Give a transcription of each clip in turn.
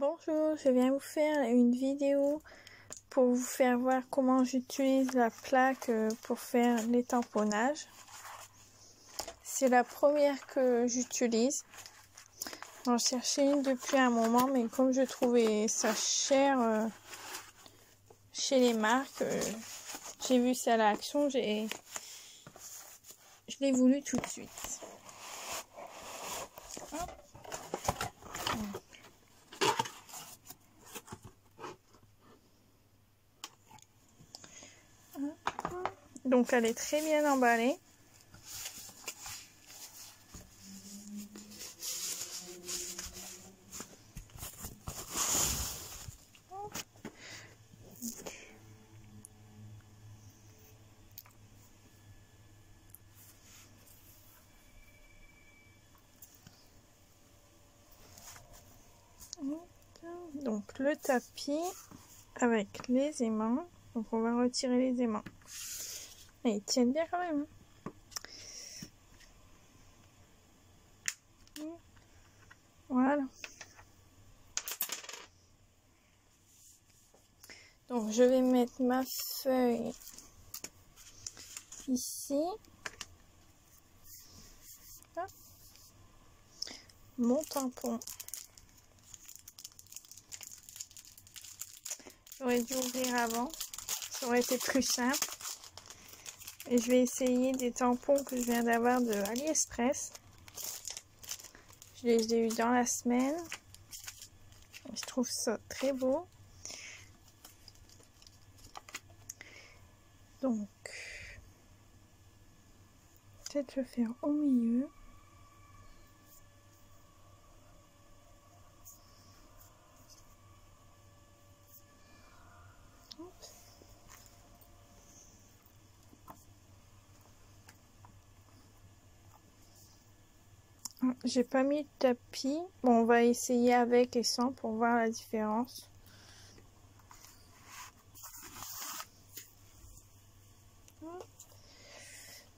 Bonjour, je viens vous faire une vidéo pour vous faire voir comment j'utilise la plaque pour faire les tamponnages. C'est la première que j'utilise. J'en cherchais une depuis un moment, mais comme je trouvais ça cher chez les marques, j'ai vu ça à l'action, je l'ai voulu tout de suite. Donc elle est très bien emballée. Donc le tapis avec les aimants. Donc on va retirer les aimants. Et ils tiennent bien quand même. Voilà. Donc je vais mettre ma feuille ici. Hop. Mon tampon. J'aurais dû ouvrir avant. Ça aurait été plus simple. Et je vais essayer des tampons que je viens d'avoir de AliExpress. Je les ai eu dans la semaine. Je trouve ça très beau. Donc, peut-être le faire au milieu. J'ai pas mis de tapis. Bon, on va essayer avec et sans pour voir la différence.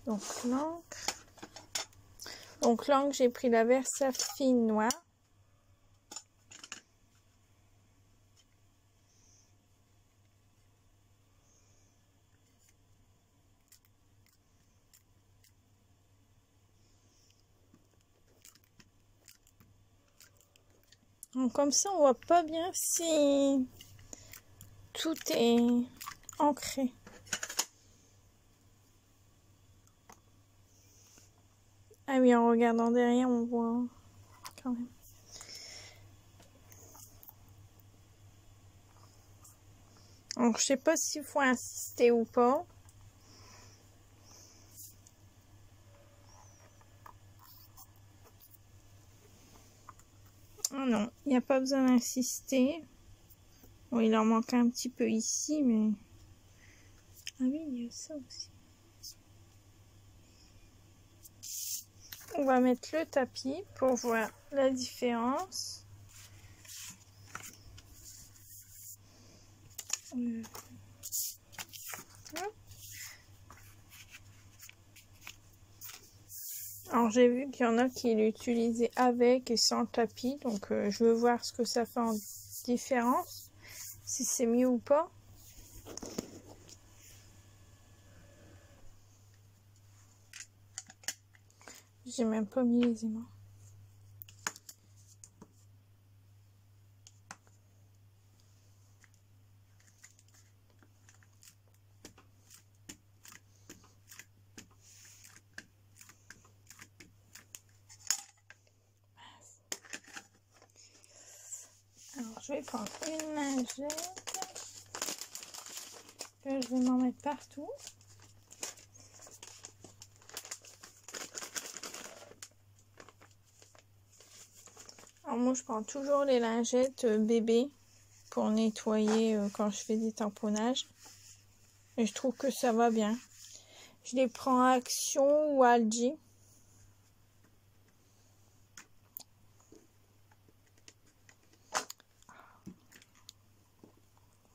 Donc l'encre. Donc l'encre, j'ai pris la Versafine noire. Donc comme ça, on voit pas bien si tout est ancré. Ah oui, en regardant derrière, on voit quand même. Donc je sais pas s'il faut insister ou pas. Oh non, il n'y a pas besoin d'insister. Bon, il en manque un petit peu ici, mais... Ah oui, il y a ça aussi. On va mettre le tapis pour voir la différence. Alors j'ai vu qu'il y en a qui l'utilisaient avec et sans tapis, donc je veux voir ce que ça fait en différence, si c'est mieux ou pas. J'ai même pas mis les aimants. Alors je vais prendre une lingette que je vais m'en mettre partout. Alors moi je prends toujours les lingettes bébé pour nettoyer quand je fais des tamponnages. Et je trouve que ça va bien. Je les prends à Action ou Aldi.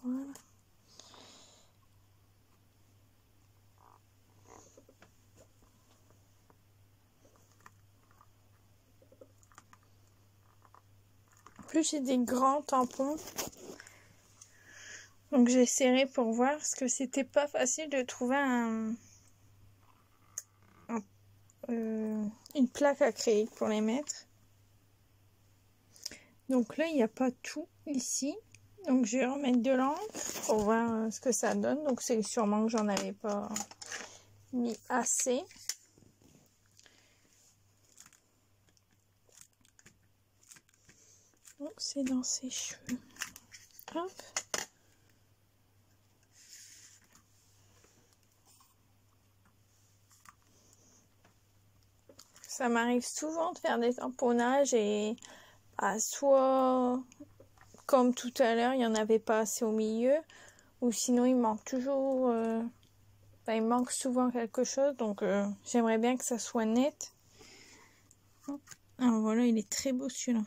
Voilà. plus, j'ai des grands tampons. Donc j'ai serré pour voir parce que c'était pas facile de trouver une plaque acrylique pour les mettre. Donc là, il n'y a pas tout ici. Donc je vais remettre de l'encre pour voir ce que ça donne. Donc c'est sûrement que j'en avais pas mis assez. Donc c'est dans ses cheveux. Hop. Ça m'arrive souvent de faire des tamponnages et soit comme tout à l'heure, il n'y en avait pas assez au milieu, ou sinon il manque toujours, il manque souvent quelque chose, donc j'aimerais bien que ça soit net. Alors voilà, il est très beau celui-là.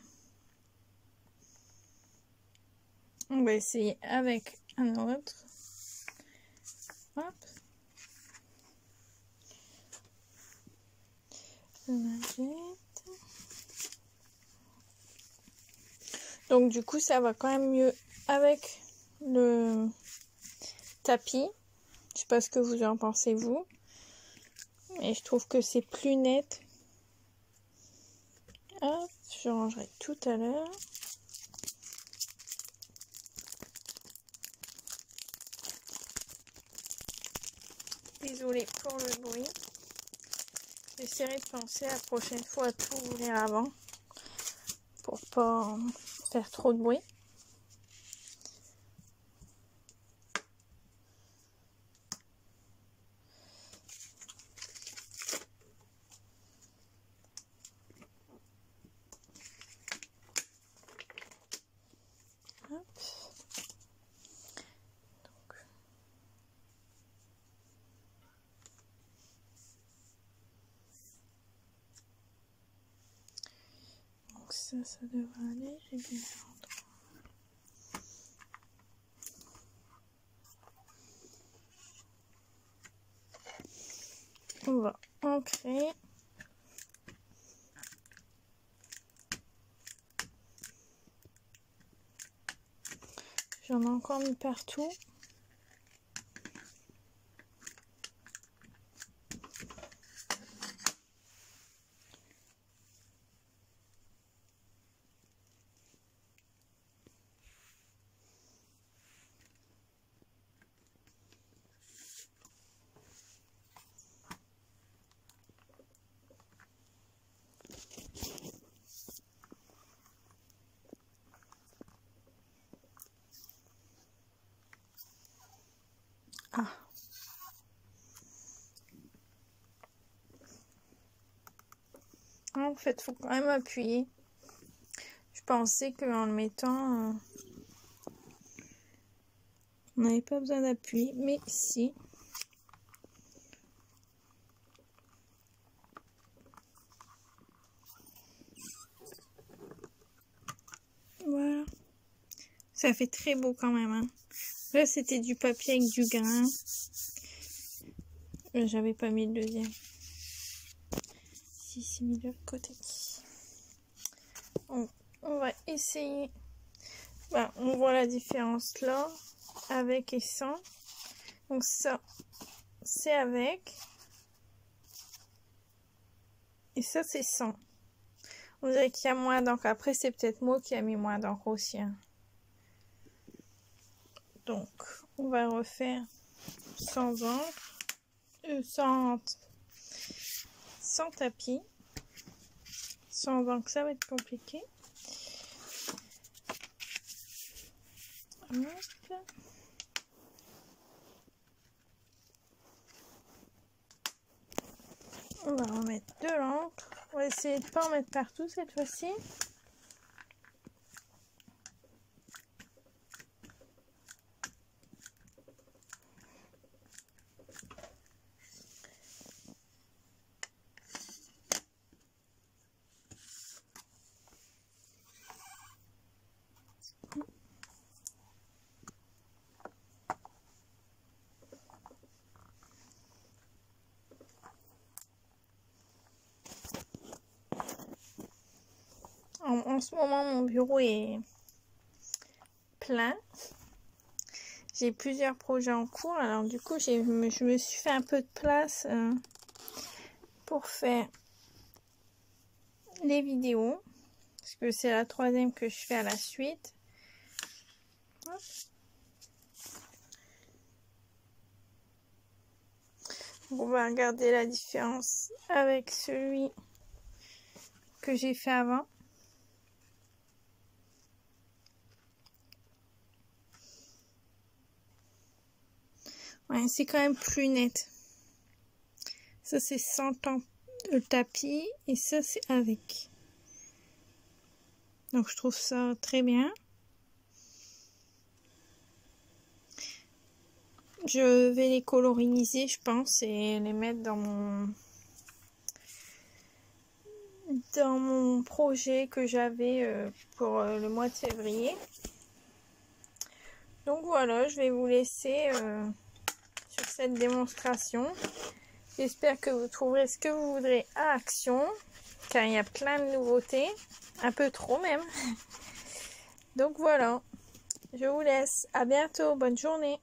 On va essayer avec un autre. Hop. Donc du coup ça va quand même mieux avec le tapis. Je sais pas ce que vous en pensez vous, mais je trouve que c'est plus net. Hop, je rangerai tout à l'heure. Désolée pour le bruit. J'essaierai de penser la prochaine fois à tout ouvrir avant pour pas faire trop de bruit. Hop. Donc ça devrait aller. J'ai bien l'endroit. On va ancrer. J'en ai encore mis partout. Ah. En fait, il faut quand même appuyer. Je pensais qu'en le mettant, on n'avait pas besoin d'appui, mais si. Voilà. Ça fait très beau quand même. Hein. Là, c'était du papier avec du grain. J'avais pas mis le deuxième. Si, c'est mis de l'autre côté. On va essayer. Bah, on voit la différence là, avec et sans. Donc ça, c'est avec. Et ça, c'est sans. On dirait qu'il y a moins d'encre. Après, c'est peut-être moi qui a mis moins d'encre aussi. Hein. Donc, on va refaire sans encre. Sans tapis. Sans encre, ça va être compliqué. Hop. On va remettre de l'encre. On va essayer de ne pas en mettre partout cette fois-ci. en ce moment, mon bureau est plein. J'ai plusieurs projets en cours. Alors du coup, je me suis fait un peu de place pour faire les vidéos. Parce que c'est la 3e que je fais à la suite. Hop. On va regarder la différence avec celui que j'ai fait avant. Ouais, c'est quand même plus net. Ça, c'est sans tapis et ça, c'est avec. Donc, je trouve ça très bien. Je vais les coloriser, je pense, et les mettre dans mon projet que j'avais pour le mois de février. Donc voilà, je vais vous laisser sur cette démonstration. J'espère que vous trouverez ce que vous voudrez à Action, car il y a plein de nouveautés, un peu trop même. Donc voilà, je vous laisse. À bientôt, bonne journée.